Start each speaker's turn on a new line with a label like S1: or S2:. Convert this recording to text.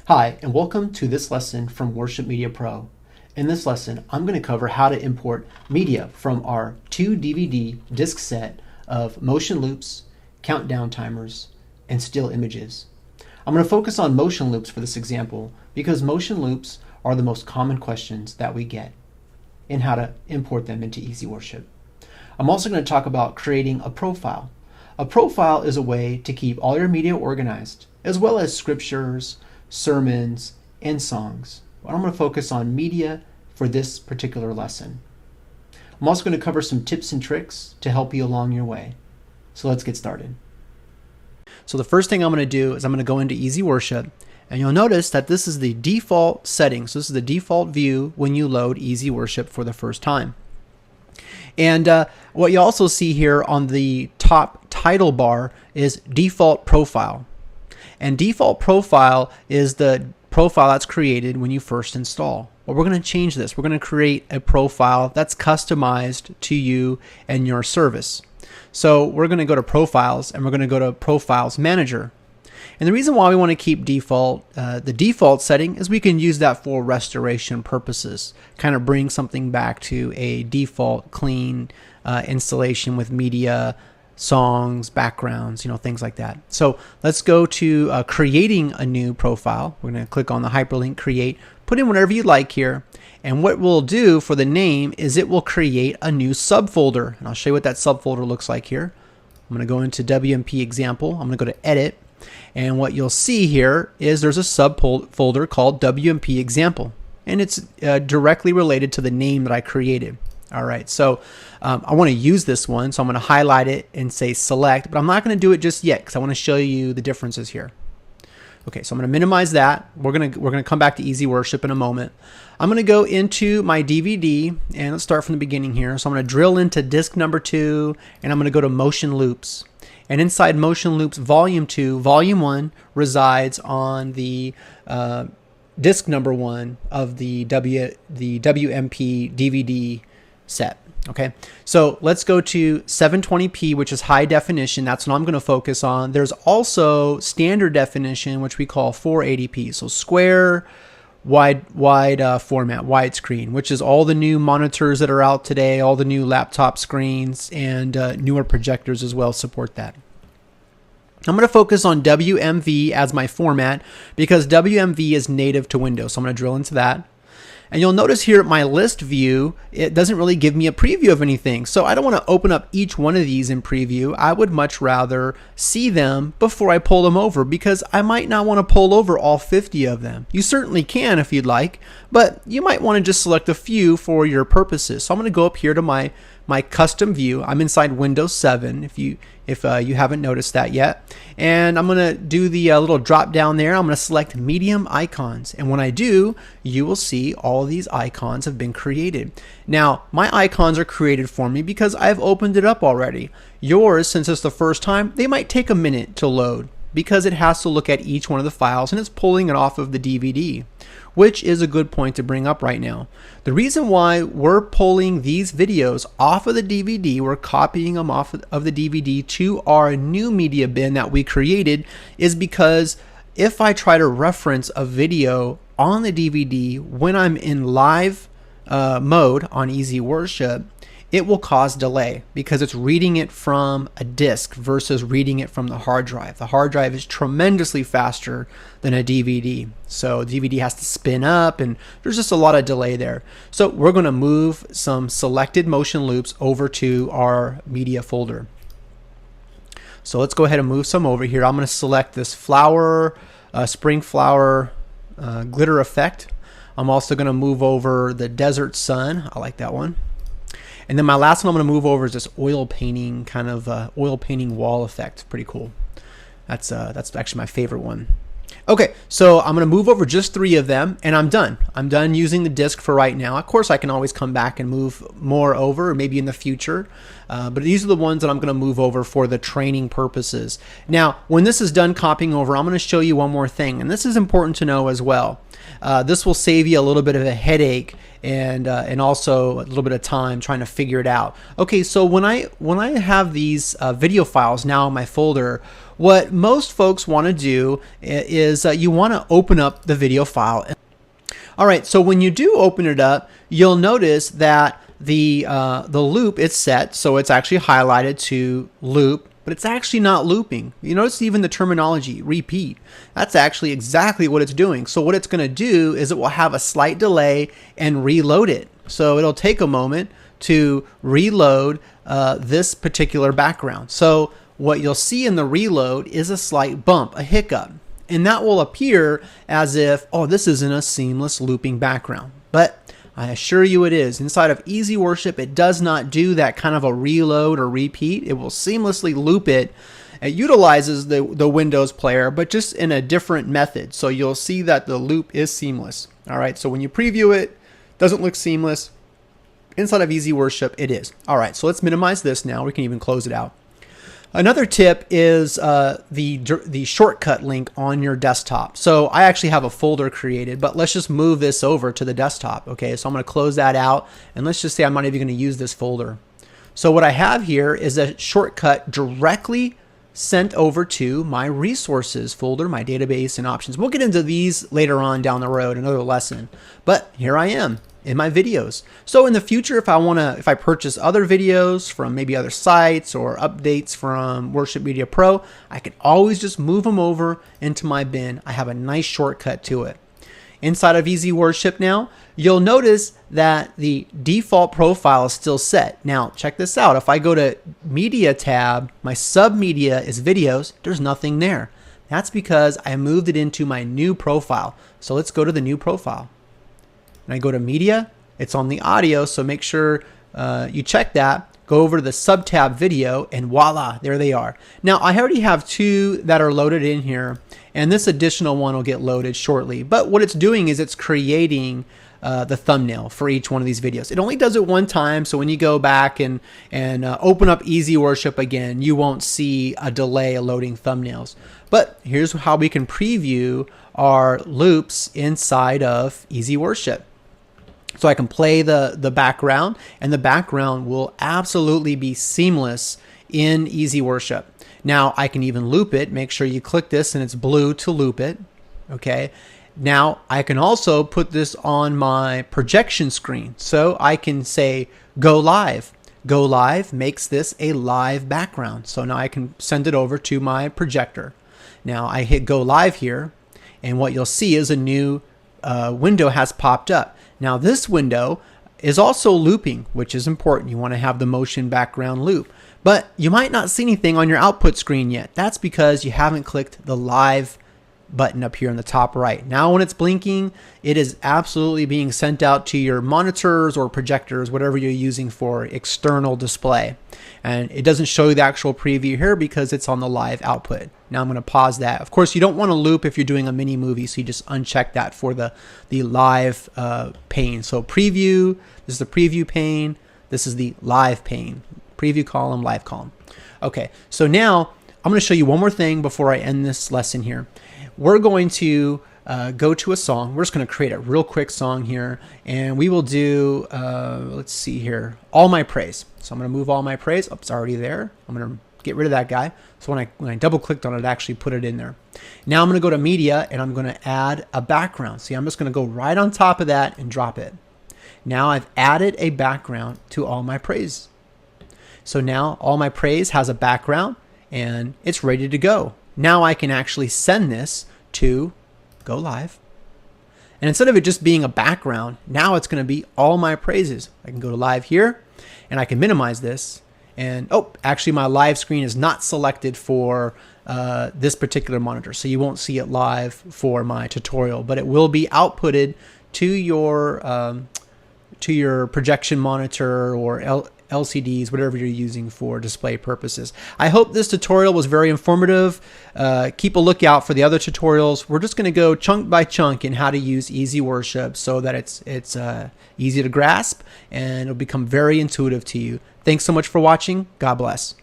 S1: Hi, and welcome to this lesson from Worship Media Pro. In this lesson, I'm going to cover how to import media from our 2 DVD disc set of motion loops, countdown timers, and still images. I'm going to focus on motion loops for this example because motion loops are the most common questions that we get and how to import them into EasyWorship. I'm also going to talk about creating a profile. A profile is a way to keep all your media organized, as well as scriptures, sermons, and songs. I'm going to focus on media for this particular lesson. I'm also going to cover some tips and tricks to help you along your way. So let's get started. So the first thing I'm going to do is I'm going to go into EasyWorship, and you'll notice that this is the default setting. So this is the default view when you load EasyWorship for the first time. And what you also see here on the top title bar is default profile. And default profile is the profile that's created when you first install. Well, we're going to change this. We're going to create a profile that's customized to you and your service. So we're going to go to Profiles, and we're going to go to Profiles Manager. And the reason why we want to keep default, the default setting, is we can use that for restoration purposes. Kind of bring something back to a default clean installation with media, songs, backgrounds, things like that. So let's go to creating a new profile. We're going to click on the hyperlink create, put in whatever you'd like here. And what we'll do for the name is it will create a new subfolder. And I'll show you what that subfolder looks like here. I'm going to go into WMP example. I'm going to go to edit. And what you'll see here is there's a subfolder called WMP example. And it's directly related to the name that I created. All right, so I want to use this one, so I'm going to highlight it and say select, but I'm not going to do it just yet because I want to show you the differences here. Okay, so I'm going to minimize that. We're going to come back to EasyWorship in a moment. I'm going to go into my DVD, and let's start from the beginning here. So I'm going to drill into disc number 2, and I'm going to go to Motion Loops. And inside Motion Loops Volume 2, Volume 1 resides on the disc number 1 of the WMP DVD set. Okay, so let's go to 720p, which is high definition. That's what I'm going to focus on. There's also standard definition, which we call 480p. So square, wide format, widescreen, which is all the new monitors that are out today, all the new laptop screens, and newer projectors as well support that. I'm going to focus on WMV as my format because WMV is native to Windows. So I'm going to drill into that. And you'll notice here at my list view, it doesn't really give me a preview of anything. So I don't want to open up each one of these in preview. I would much rather see them before I pull them over because I might not want to pull over all 50 of them. You certainly can if you'd like, but you might want to just select a few for your purposes. So I'm going to go up here to my custom view. I'm inside Windows 7 if you haven't noticed that yet. And I'm going to do the little drop down there. I'm going to select medium icons. And when I do, you will see all these icons have been created. Now, my icons are created for me because I've opened it up already. Yours, since it's the first time, they might take a minute to load because it has to look at each one of the files and it's pulling it off of the DVD, which is a good point to bring up right now. The reason why we're pulling these videos off of the DVD, we're copying them off of the DVD to our new media bin that we created, is because if I try to reference a video on the DVD when I'm in live mode on EasyWorship, it will cause delay because it's reading it from a disk versus reading it from the hard drive. The hard drive is tremendously faster than a DVD. So DVD has to spin up and there's just a lot of delay there. So we're going to move some selected motion loops over to our media folder. So let's go ahead and move some over here. I'm going to select this flower, spring flower glitter effect. I'm also going to move over the desert sun. I like that one. And then my last one I'm going to move over is this oil painting kind of oil painting wall effect. Pretty cool. That's actually my favorite one. Okay, so I'm going to move over just 3 of them, and I'm done. I'm done using the disk for right now. Of course, I can always come back and move more over, or maybe in the future. But these are the ones that I'm going to move over for the training purposes. Now, when this is done copying over, I'm going to show you one more thing, and this is important to know as well. This will save you a little bit of a headache and also a little bit of time trying to figure it out. Okay, so when I have these video files now in my folder, what most folks want to do is you want to open up the video file. All right, so when you do open it up, you'll notice that the loop is set, so it's actually highlighted to loop, but it's actually not looping. You notice even the terminology, repeat. That's actually exactly what it's doing. So what it's going to do is it will have a slight delay and reload it. So it'll take a moment to reload this particular background. So what you'll see in the reload is a slight bump, a hiccup. And that will appear as if, oh, this isn't a seamless looping background. But I assure you it is. Inside of EasyWorship, it does not do that kind of a reload or repeat. It will seamlessly loop it. It utilizes the Windows player, but just in a different method. So you'll see that the loop is seamless. All right, so when you preview it, doesn't look seamless. Inside of EasyWorship, it is. All right, so let's minimize this now. We can even close it out. Another tip is the shortcut link on your desktop. So I actually have a folder created, but let's just move this over to the desktop. Okay, so I'm going to close that out, and let's just say I'm not even going to use this folder. So what I have here is a shortcut directly sent over to my resources folder, my database and options. We'll get into these later on down the road, another lesson. But here I am in my videos. So in the future, if I purchase other videos from maybe other sites or updates from Worship Media Pro, I can always just move them over into my bin. I have a nice shortcut to it. Inside of EasyWorship now, you'll notice that the default profile is still set. Now, check this out. If I go to Media tab, my sub-media is videos. There's nothing there. That's because I moved it into my new profile. So let's go to the new profile. And I go to media, it's on the audio, so make sure you check that. Go over to the sub-tab video, and voila, there they are. Now, I already have two that are loaded in here, and this additional one will get loaded shortly. But what it's doing is it's creating the thumbnail for each one of these videos. It only does it one time, so when you go back and open up EasyWorship again, you won't see a delay of loading thumbnails. But here's how we can preview our loops inside of EasyWorship. So I can play the background, and the background will absolutely be seamless in EasyWorship. Now I can even loop it. Make sure you click this and it's blue to loop it. Okay. Now I can also put this on my projection screen. So I can say go live. Go live makes this a live background. So now I can send it over to my projector. Now I hit go live here, and what you'll see is a new window has popped up. Now this window is also looping, which is important. You want to have the motion background loop, but you might not see anything on your output screen yet. That's because you haven't clicked the live button up here in the top right. Now when it's blinking, it is absolutely being sent out to your monitors or projectors, whatever you're using for external display. And it doesn't show you the actual preview here because it's on the live output. Now I'm going to pause that. Of course, you don't want to loop if you're doing a mini movie, so you just uncheck that for the live pane. So preview, this is the preview pane. This is the live pane. Preview column, live column. Okay, so now I'm going to show you one more thing before I end this lesson here. We're going to go to a song. We're just going to create a real quick song here, and we will do, let's see here, All My Praise. So I'm going to move All My Praise. Oh, it's already there. I'm going to get rid of that guy. So when I double clicked on it, it actually put it in there. Now I'm going to go to media, and I'm going to add a background. See, I'm just going to go right on top of that and drop it. Now I've added a background to All My Praise. So now All My Praise has a background, and it's ready to go. Now I can actually send this to go live. And instead of it just being a background, now it's going to be all my praises. I can go to live here, and I can minimize this. And oh, actually my live screen is not selected for this particular monitor. So you won't see it live for my tutorial, but it will be outputted to your projection monitor or LCDs, whatever you're using for display purposes. I hope this tutorial was very informative. Keep a lookout for the other tutorials. We're just going to go chunk by chunk in how to use EasyWorship so that it's easy to grasp and it'll become very intuitive to you. Thanks so much for watching. God bless.